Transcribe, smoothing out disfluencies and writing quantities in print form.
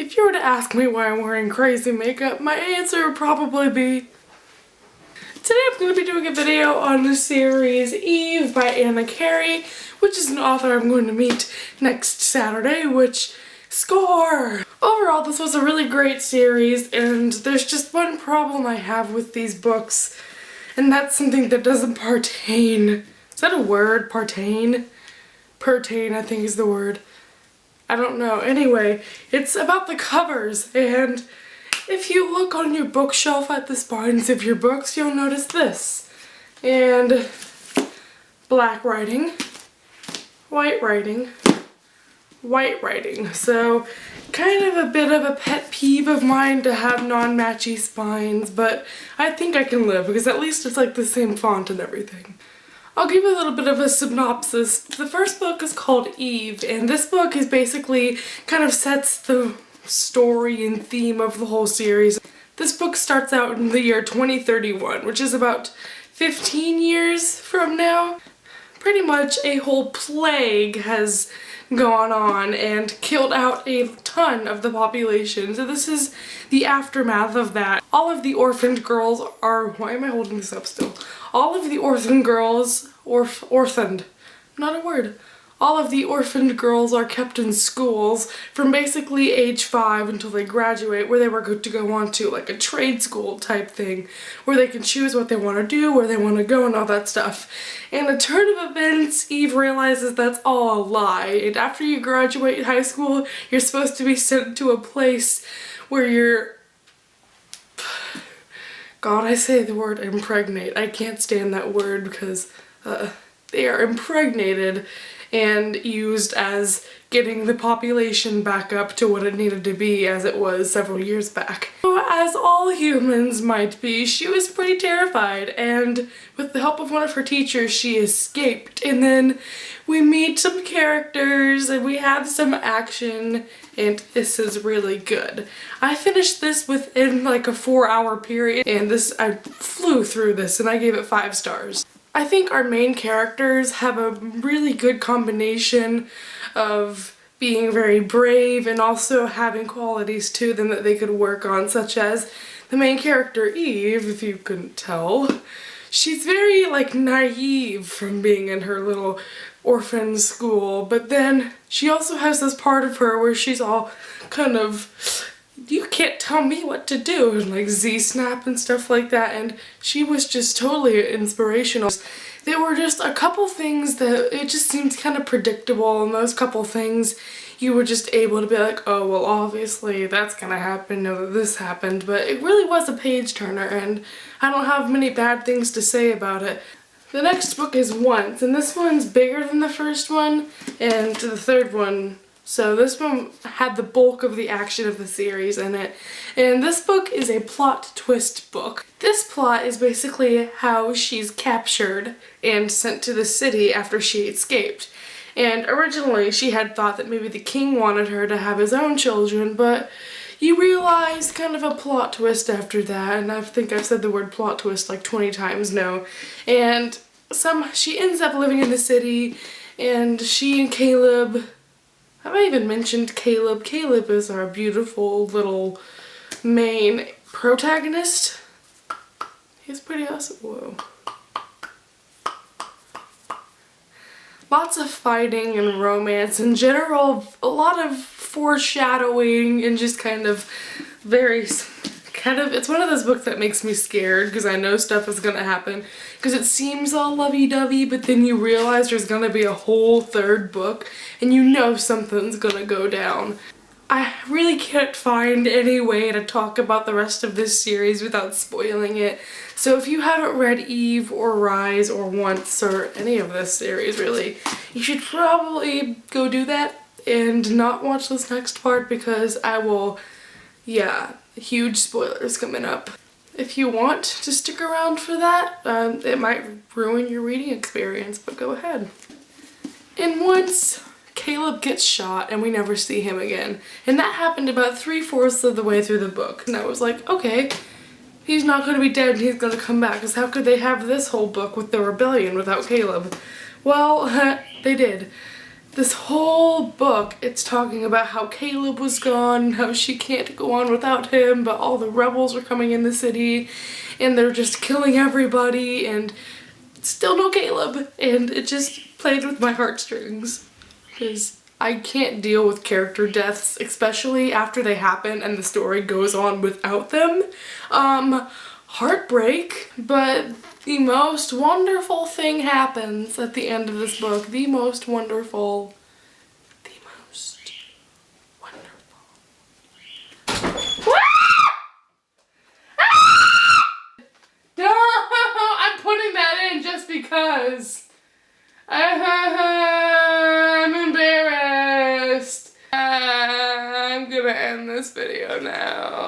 If you were to ask me why I'm wearing crazy makeup, my answer would probably be... Today I'm going to be doing a video on the series Eve by Anna Carey, which is an author I'm going to meet next Saturday, which... Score! Overall, this was a really great series, and there's just one problem I have with these books, and that's something that doesn't pertain. Is that a word? Pertain? Pertain, I think is the word. I don't know. Anyway, it's about the covers, and if you look on your bookshelf at the spines of your books, you'll notice this. And black writing, white writing, white writing. So kind of a bit of a pet peeve of mine to have non-matchy spines, but I think I can live because at least it's like the same font and everything. I'll give you a little bit of a synopsis. The first book is called Eve, and this book is basically kind of sets the story and theme of the whole series. This book starts out in the year 2031, which is about 15 years from now. Pretty much a whole plague has gone on and killed out a ton of the population. So this is the aftermath of that. All of the orphaned girls are... Why am I holding this up still? All of the orphaned girls... orphaned. Not a word. All of the orphaned girls are kept in schools from basically age 5 until they graduate, where they were good to go on to like a trade school type thing, where they can choose what they want to do, where they want to go, and all that stuff. And a turn of events, Eve realizes that's all a lie, and after you graduate high school, you're supposed to be sent to a place where you're... God, I say the word impregnate. I can't stand that word because they are impregnated and used as getting the population back up to what it needed to be as it was several years back. So as all humans might be, she was pretty terrified, and with the help of one of her teachers she escaped, and then we meet some characters and we have some action, and this is really good. I finished this within like a 4-hour period, and I flew through this and I gave it 5 stars. I think our main characters have a really good combination of being very brave and also having qualities to them that they could work on, such as the main character Eve, if you couldn't tell. She's very like naive from being in her little orphan school, but then she also has this part of her where she's all kind of... You can't tell me what to do, and like Z-snap and stuff like that, and she was just totally inspirational. There were just a couple things that it just seemed kind of predictable, and those couple things you were just able to be like, oh well, obviously that's gonna happen, know that this happened, but it really was a page turner, and I don't have many bad things to say about it. The next book is Once, and this one's bigger than the first one, and the third one. So this one had the bulk of the action of the series in it, and this book is a plot twist book. This plot is basically how she's captured and sent to the city after she escaped. And originally she had thought that maybe the king wanted her to have his own children, but you realize kind of a plot twist after that, and I think I've said the word plot twist like 20 times now. And she ends up living in the city, and she and Caleb... Have I even mentioned Caleb? Caleb is our beautiful little main protagonist. He's pretty awesome. Whoa. Lots of fighting and romance in general, a lot of foreshadowing and just kind of very... it's one of those books that makes me scared because I know stuff is gonna happen because it seems all lovey-dovey, but then you realize there's gonna be a whole third book and you know something's gonna go down. I really can't find any way to talk about the rest of this series without spoiling it, so if you haven't read Eve or Rise or Once or any of this series really, you should probably go do that and not watch this next part because I will... yeah. Huge spoilers coming up. If you want to stick around for that, it might ruin your reading experience, but go ahead. And Once, Caleb gets shot and we never see him again. And that happened about 3/4 of the way through the book. And I was like, okay, he's not going to be dead and he's going to come back, because how could they have this whole book with the rebellion without Caleb? Well, they did. this whole book, it's talking about how Caleb was gone, how she can't go on without him, but all the rebels are coming in the city and they're just killing everybody and still no Caleb. And it just played with my heartstrings because I can't deal with character deaths, especially after they happen and the story goes on without them. Heartbreak, but the most wonderful thing happens at the end of this book. The most wonderful. No, I'm putting that in just because. I'm embarrassed. I'm gonna end this video now.